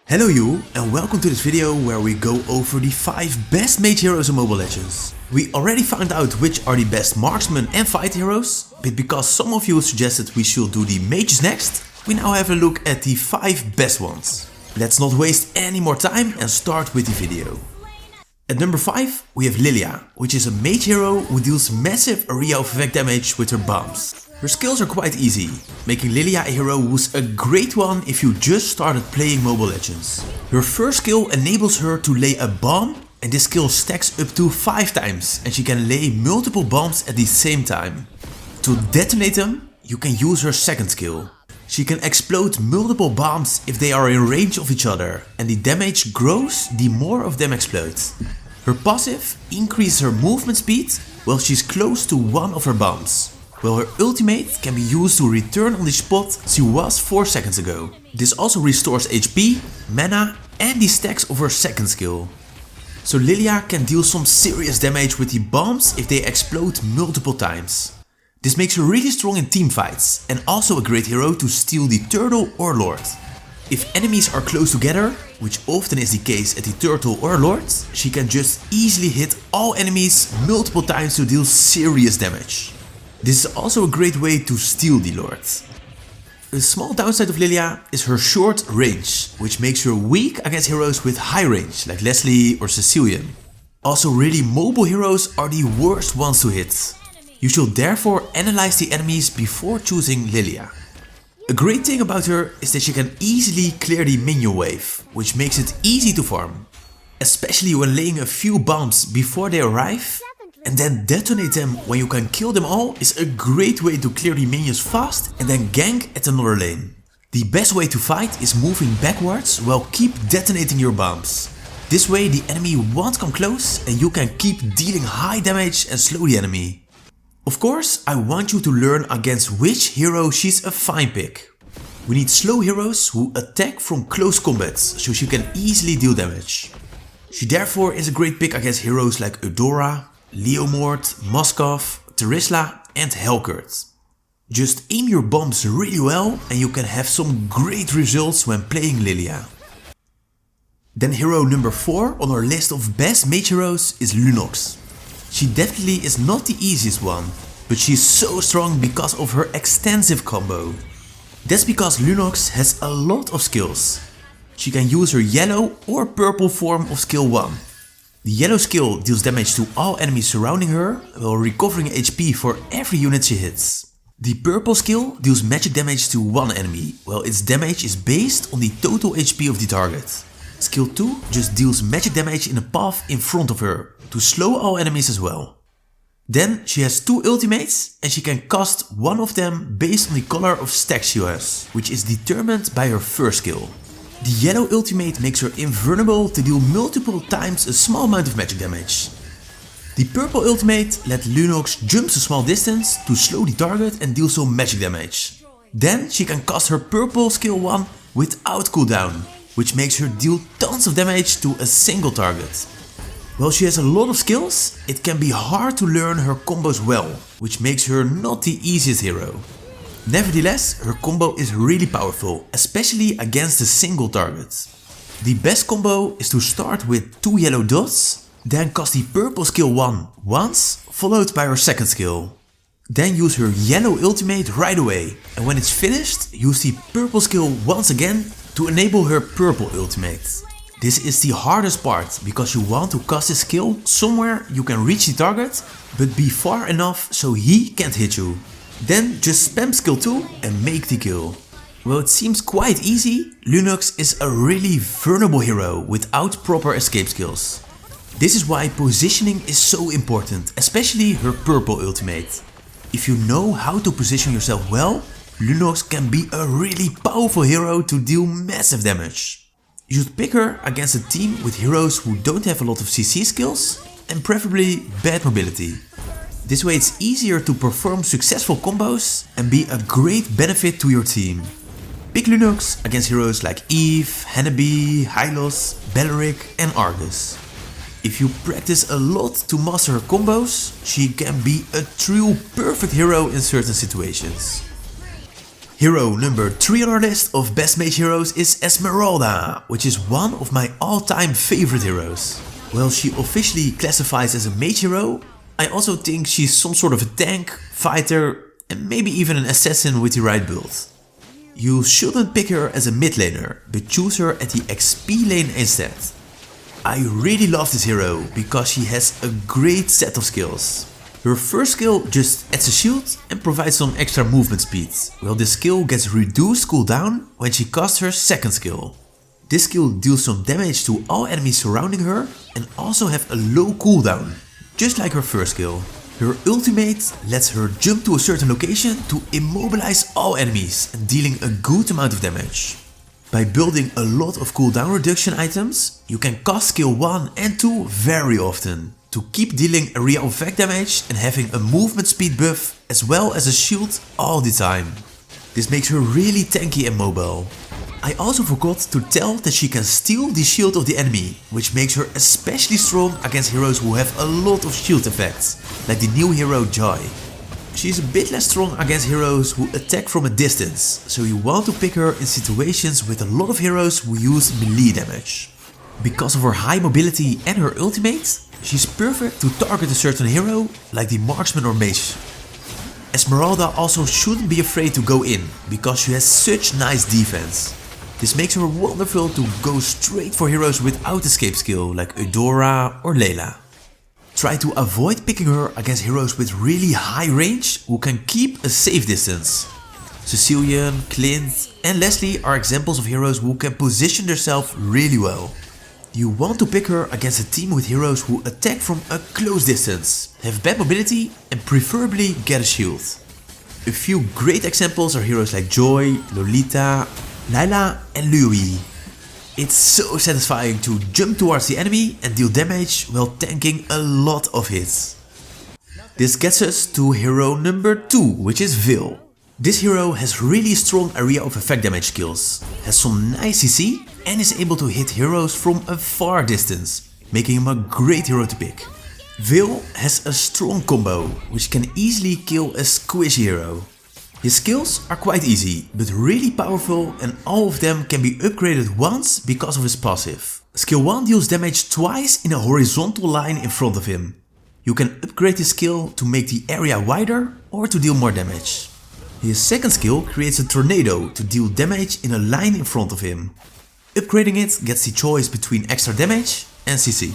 Hello you, and welcome to this video where we go over the 5 best mage heroes in Mobile Legends. We already found out which are the best marksman and fight heroes, but because some of you suggested we should do the mages next, we now have a look at the 5 best ones. Let's not waste any more time and start with the video. At number 5 we have Lilia, which is a mage hero who deals massive area of effect damage with her bombs. Her skills are quite easy, making Lilia a hero who's a great one if you just started playing Mobile Legends. Her first skill enables her to lay a bomb, and this skill stacks up to 5 times and she can lay multiple bombs at the same time. To detonate them, you can use her second skill. She can explode multiple bombs if they are in range of each other, and the damage grows the more of them explode. Her passive increases her movement speed while she's close to one of her bombs, while her ultimate can be used to return on the spot she was 4 seconds ago. This also restores HP, mana and the stacks of her second skill. So Lilia can deal some serious damage with the bombs if they explode multiple times. This makes her really strong in teamfights and also a great hero to steal the turtle or lord. If enemies are close together, which often is the case at the turtle or lord, she can just easily hit all enemies multiple times to deal serious damage. This is also a great way to steal the lord. A small downside of Lilia is her short range, which makes her weak against heroes with high range like Leslie or Cecilian. Also, really mobile heroes are the worst ones to hit. You should therefore analyze the enemies before choosing Lilia. A great thing about her is that she can easily clear the minion wave, which makes it easy to farm. Especially when laying a few bombs before they arrive, and then detonate them when you can kill them all is a great way to clear the minions fast and then gank at another lane. The best way to fight is moving backwards while keep detonating your bombs. This way the enemy won't come close and you can keep dealing high damage and slow the enemy. Of course, I want you to learn against which hero she's a fine pick. We need slow heroes who attack from close combat so she can easily deal damage. She therefore is a great pick against heroes like Eudora, Leomord, Moskov, Terisla and Helkert. Just aim your bombs really well and you can have some great results when playing Lilia. Then hero number 4 on our list of best mage heroes is Lunox. She definitely is not the easiest one, but she's so strong because of her extensive combo. That's because Lunox has a lot of skills. She can use her yellow or purple form of skill 1. The yellow skill deals damage to all enemies surrounding her while recovering HP for every unit she hits. The purple skill deals magic damage to one enemy, while its damage is based on the total HP of the target. Skill 2 just deals magic damage in a path in front of her, to slow all enemies as well. Then she has 2 ultimates and she can cast one of them based on the color of stack she has, which is determined by her first skill. The yellow ultimate makes her invulnerable to deal multiple times a small amount of magic damage. The purple ultimate lets Lunox jump a small distance to slow the target and deal some magic damage. Then she can cast her purple skill 1 without cooldown, which makes her deal tons of damage to a single target. While she has a lot of skills, it can be hard to learn her combos well, which makes her not the easiest hero. Nevertheless, her combo is really powerful, especially against a single target. The best combo is to start with 2 yellow dots, then cast the purple skill 1 once, followed by her second skill. Then use her yellow ultimate right away, and when it's finished, use the purple skill once again to enable her purple ultimate. This is the hardest part, because you want to cast this skill somewhere you can reach the target, but be far enough so he can't hit you. Then just spam skill 2 and make the kill. Well, it seems quite easy, Lunox is a really vulnerable hero without proper escape skills. This is why positioning is so important, especially her purple ultimate. If you know how to position yourself well, Lunox can be a really powerful hero to deal massive damage. You should pick her against a team with heroes who don't have a lot of CC skills and preferably bad mobility. This way it's easier to perform successful combos and be a great benefit to your team. Pick Lunox against heroes like Eve, Hanabi, Hylos, Belleric and Argus. If you practice a lot to master her combos, she can be a true perfect hero in certain situations. Hero number 3 on our list of best mage heroes is Esmeralda, which is one of my all-time favorite heroes. While she officially classifies as a mage hero, I also think she's some sort of a tank, fighter, and maybe even an assassin with the right build. You shouldn't pick her as a mid laner, but choose her at the XP lane instead. I really love this hero because she has a great set of skills. Her first skill just adds a shield and provides some extra movement speed, while this skill gets reduced cooldown when she casts her second skill. This skill deals some damage to all enemies surrounding her and also have a low cooldown, just like her first skill. Her ultimate lets her jump to a certain location to immobilize all enemies and dealing a good amount of damage. By building a lot of cooldown reduction items, you can cast skill 1 and 2 very often, to keep dealing area of effect damage and having a movement speed buff as well as a shield all the time. This makes her really tanky and mobile. I also forgot to tell that she can steal the shield of the enemy, which makes her especially strong against heroes who have a lot of shield effects, like the new hero Joy. She's a bit less strong against heroes who attack from a distance, so you want to pick her in situations with a lot of heroes who use melee damage. Because of her high mobility and her ultimate, she's perfect to target a certain hero, like the marksman or mage. Esmeralda also shouldn't be afraid to go in, because she has such nice defense. This makes her wonderful to go straight for heroes without escape skill, like Eudora or Layla. Try to avoid picking her against heroes with really high range who can keep a safe distance. Cecilian, Clint and Leslie are examples of heroes who can position themselves really well. You want to pick her against a team with heroes who attack from a close distance, have bad mobility and preferably get a shield. A few great examples are heroes like Joy, Lolita, Layla and Louis. It's so satisfying to jump towards the enemy and deal damage while tanking a lot of hits. This gets us to hero number 2, which is Vil. This hero has really strong area of effect damage skills, has some nice CC and is able to hit heroes from a far distance, making him a great hero to pick. Vil has a strong combo, which can easily kill a squishy hero. His skills are quite easy, but really powerful, and all of them can be upgraded once because of his passive. Skill 1 deals damage twice in a horizontal line in front of him. You can upgrade his skill to make the area wider or to deal more damage. His second skill creates a tornado to deal damage in a line in front of him. Upgrading it gets the choice between extra damage and CC.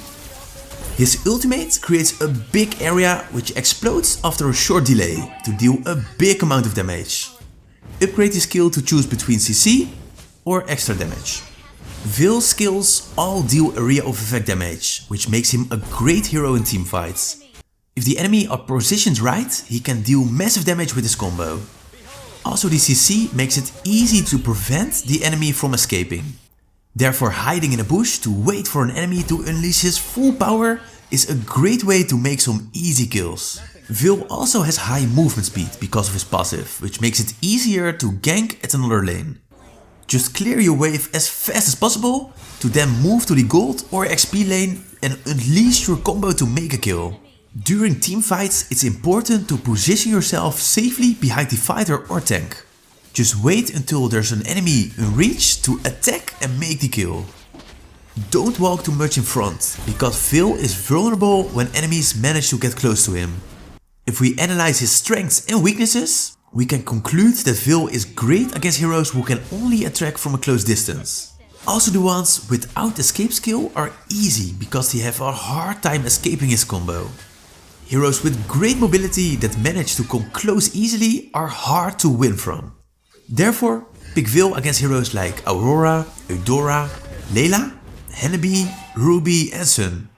His ultimate creates a big area which explodes after a short delay to deal a big amount of damage. Upgrade the skill to choose between CC or extra damage. Vil's skills all deal area of effect damage, which makes him a great hero in teamfights. If the enemy are positioned right, he can deal massive damage with his combo. Also, the CC makes it easy to prevent the enemy from escaping. Therefore, hiding in a bush to wait for an enemy to unleash his full power is a great way to make some easy kills. Vil also has high movement speed because of his passive, which makes it easier to gank at another lane. Just clear your wave as fast as possible to then move to the gold or XP lane and unleash your combo to make a kill. During teamfights, it's important to position yourself safely behind the fighter or tank. Just wait until there's an enemy in reach to attack and make the kill. Don't walk too much in front, because Vil is vulnerable when enemies manage to get close to him. If we analyze his strengths and weaknesses, we can conclude that Vil is great against heroes who can only attack from a close distance. Also, the ones without escape skill are easy because they have a hard time escaping his combo. Heroes with great mobility that manage to come close easily are hard to win from. Therefore, pick Vil against heroes like Aurora, Eudora, Layla, Henneby, Ruby and Sun.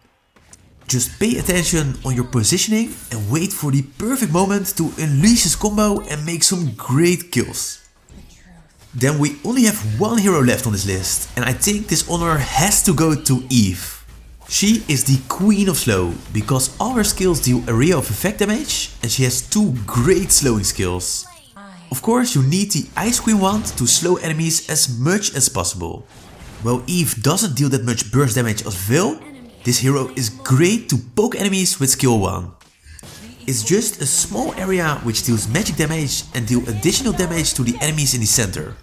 Just pay attention on your positioning and wait for the perfect moment to unleash his combo and make some great kills. Then we only have one hero left on this list, and I think this honor has to go to Eve. She is the queen of slow, because all her skills deal area of effect damage and she has two great slowing skills. Of course, you need the Ice Queen wand to slow enemies as much as possible. While Eve doesn't deal that much burst damage as Vil, this hero is great to poke enemies with skill 1. It's just a small area which deals magic damage and deal additional damage to the enemies in the center.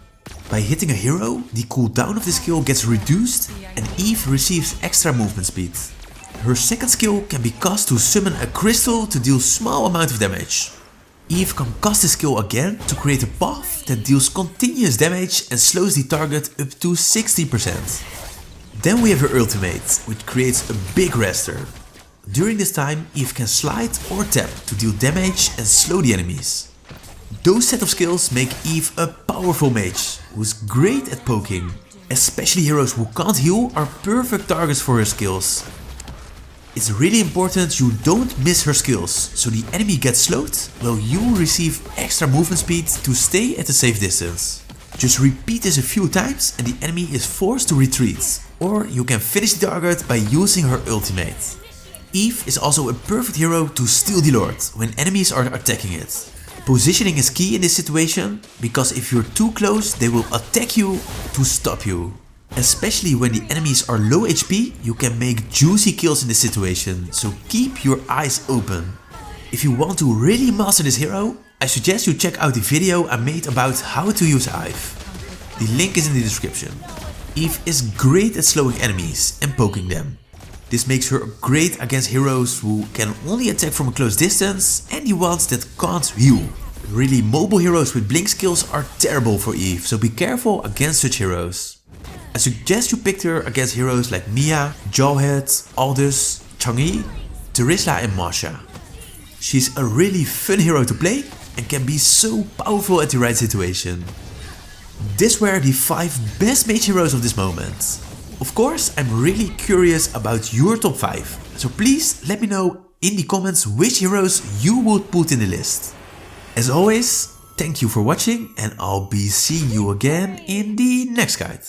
By hitting a hero, the cooldown of the skill gets reduced and Eve receives extra movement speed. Her second skill can be cast to summon a crystal to deal small amount of damage. Eve can cast the skill again to create a path that deals continuous damage and slows the target up to 60%. Then we have her ultimate, which creates a big rester. During this time, Eve can slide or tap to deal damage and slow the enemies. Those set of skills make Eve a powerful mage, who's great at poking. Especially heroes who can't heal are perfect targets for her skills. It's really important you don't miss her skills, so the enemy gets slowed, while you receive extra movement speed to stay at a safe distance. Just repeat this a few times and the enemy is forced to retreat, or you can finish the target by using her ultimate. Eve is also a perfect hero to steal the Lord when enemies are attacking it. Positioning is key in this situation, because if you're too close they will attack you to stop you. Especially when the enemies are low HP, you can make juicy kills in this situation, so keep your eyes open. If you want to really master this hero, I suggest you check out the video I made about how to use Eve. The link is in the description. Eve is great at slowing enemies and poking them. This makes her great against heroes who can only attack from a close distance and the ones that can't heal. Really mobile heroes with blink skills are terrible for Eve, so be careful against such heroes. I suggest you pick her against heroes like Mia, Jawhead, Aldous, Chang'e, Terisla and Masha. She's a really fun hero to play and can be so powerful at the right situation. These were the 5 best mage heroes of this moment. Of course, I'm really curious about your top 5, so please let me know in the comments which heroes you would put in the list. As always, thank you for watching and I'll be seeing you again in the next guide.